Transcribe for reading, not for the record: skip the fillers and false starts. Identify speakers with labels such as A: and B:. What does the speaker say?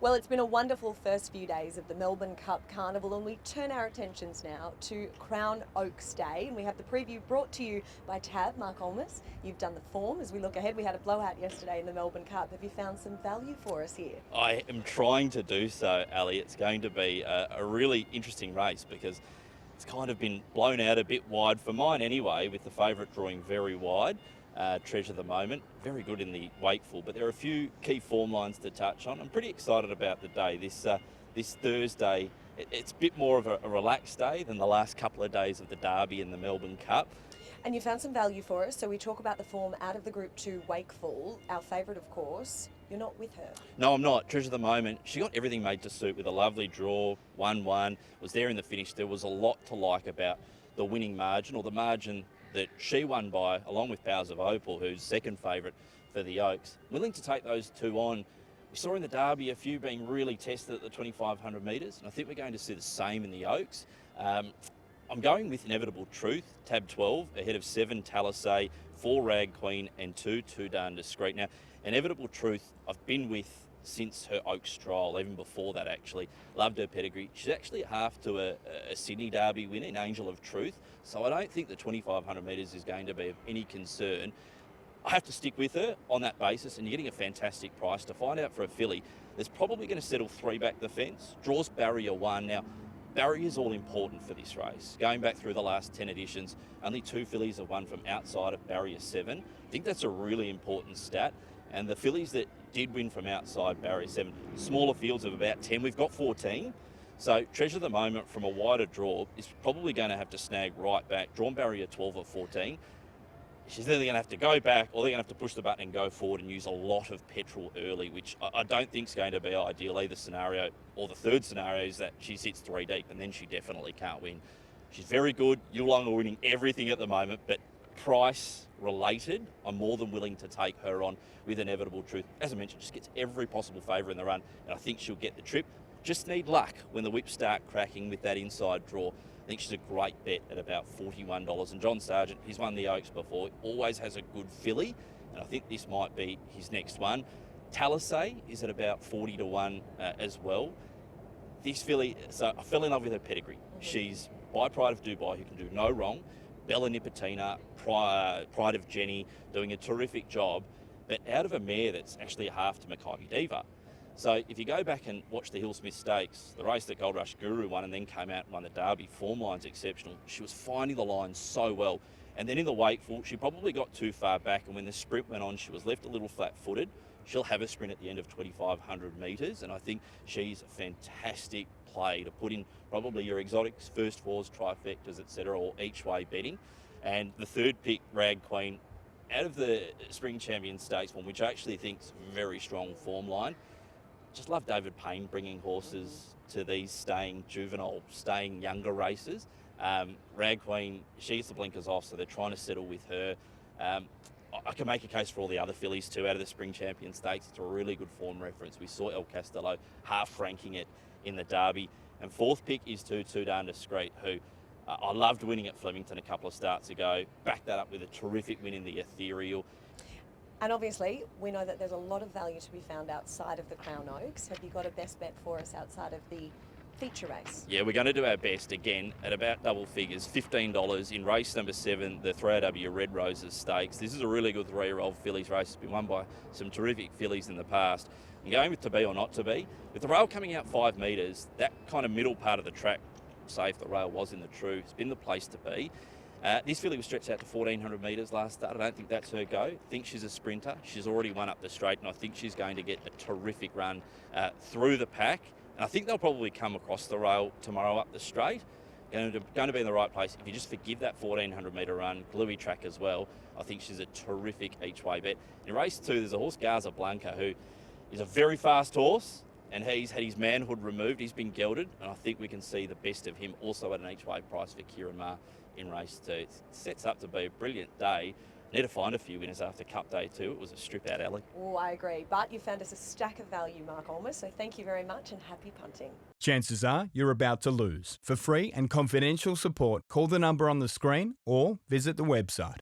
A: Well, it's been a wonderful first few days of the Melbourne Cup Carnival, and we turn our attentions now to Crown Oaks Day, and we have the preview brought to you by Marc Ohlmus. You've done the form as we look ahead. We had a blowout yesterday in the Melbourne Cup. Have you found some value for us here?
B: I am trying to do so, Ali. It's going to be a really interesting race because it's kind of been blown out a bit wide for mine anyway, with the favourite drawing very wide. Treasure the Moment, very good in the wakeful, but there are a few key form lines to touch on. I'm pretty excited about the day. This Thursday, it's a bit more of a relaxed day than the last couple of days of the Derby and the Melbourne Cup.
A: And you found some value for us, so we talk about the form out of the Group 2 wakeful. Our favourite, of course. You're not with her.
B: No, I'm not. Treasure the Moment. She got everything made to suit with a lovely draw, 1-1, was there in the finish. There was a lot to like about the winning margin, or the margin that she won by, along with Powers of Opal, who's second favourite for the Oaks. Willing to take those two on. We saw in the Derby a few being really tested at the 2,500 metres, and I think we're going to see the same in the Oaks. I'm going with Inevitable Truth, tab 12, ahead of 7 Talisay, 4 Rag Queen, and 2 Too Darn Discreet. Now, Inevitable Truth, I've been with since her Oaks trial, even before that actually. Loved her pedigree. She's actually half to a Sydney Derby winner in Angel of Truth, so I don't think the 2,500 metres is going to be of any concern. I have to stick with her on that basis, and you're getting a fantastic price. To find out for a filly, there's probably going to settle 3 back the fence. Draws barrier 1. Now, barrier's all important for this race. Going back through the last 10 editions, only 2 fillies have won from outside of barrier 7. I think that's a really important stat. And the fillies that did win from outside barrier 7, smaller fields of about 10, we've got 14. So Treasure the Moment from a wider draw is probably going to have to snag right back. Drawn barrier 12 or 14. She's either going to have to go back, or they're going to have to push the button and go forward and use a lot of petrol early, which I don't think is going to be ideal. Either scenario, or the third scenario, is that she sits 3 deep, and then she definitely can't win. She's very good. Yulong are winning everything at the moment, but price related, I'm more than willing to take her on with Inevitable Truth. As I mentioned, just gets every possible favour in the run, and I think she'll get the trip. Just need luck when the whips start cracking with that inside draw. I think she's a great bet at about $41. And John Sargent, he's won the Oaks before, always has a good filly, and I think this might be his next one. Talisay is at about 40 to 1 as well. This filly, so I fell in love with her pedigree. She's by Pride of Dubai, who can do no wrong. Bella Nipotina, Pride of Jenny, doing a terrific job, but out of a mare that's actually a half to Mackay Diva. So if you go back and watch the Hillsmith Stakes, the race that Gold Rush Guru won and then came out and won the Derby, form line's exceptional. She was finding the line so well. And then in the wakeful, she probably got too far back, and when the sprint went on, she was left a little flat-footed. She'll have a sprint at the end of 2,500 metres, and I think she's a fantastic play to put in probably your exotics, first fours, trifectas, etc., or each-way betting. And the third pick, Rag Queen, out of the Spring Champion Stakes one, which I actually think is a very strong form line. Just love David Payne bringing horses to these staying younger races. Rag Queen, she gets the blinkers off, so they're trying to settle with her. I can make a case for all the other fillies too out of the Spring Champion Stakes. It's a really good form reference. We saw El Castello half ranking it in the Derby. And fourth pick is Too Darn Discreet, who I loved winning at Flemington a couple of starts ago. Backed that up with a terrific win in the Ethereal.
A: And obviously, we know that there's a lot of value to be found outside of the Crown Oaks. Have you got a best bet for us outside of the feature race?
B: Yeah, we're going to do our best again at about double figures, $15 in race number 7, the 3AW Red Roses Stakes. This is a really good 3-year-old fillies race. It's been won by some terrific fillies in the past. I'm going with To Be or Not To Be. With the rail coming out 5 metres, that kind of middle part of the track, say if the rail was in the true, has been the place to be. This filly was stretched out to 1,400 metres last start. I don't think that's her go. I think she's a sprinter. She's already won up the straight, and I think she's going to get a terrific run through the pack. And I think they'll probably come across the rail tomorrow up the straight. Going to be in the right place. If you just forgive that 1,400 metre run, gluey track as well, I think she's a terrific each-way bet. In race 2, there's a horse, Garza Blanca, who is a very fast horse, and he's had his manhood removed. He's been gelded, and I think we can see the best of him also at an each-way price for Kieran Maher in race 2. It sets up to be a brilliant day. Need to find a few winners after Cup Day too. It was a strip out alley.
A: Oh, I agree. But you found us a stack of value, Marc Ohlmus, so thank you very much and happy punting.
C: Chances are you're about to lose. For free and confidential support, call the number on the screen or visit the website.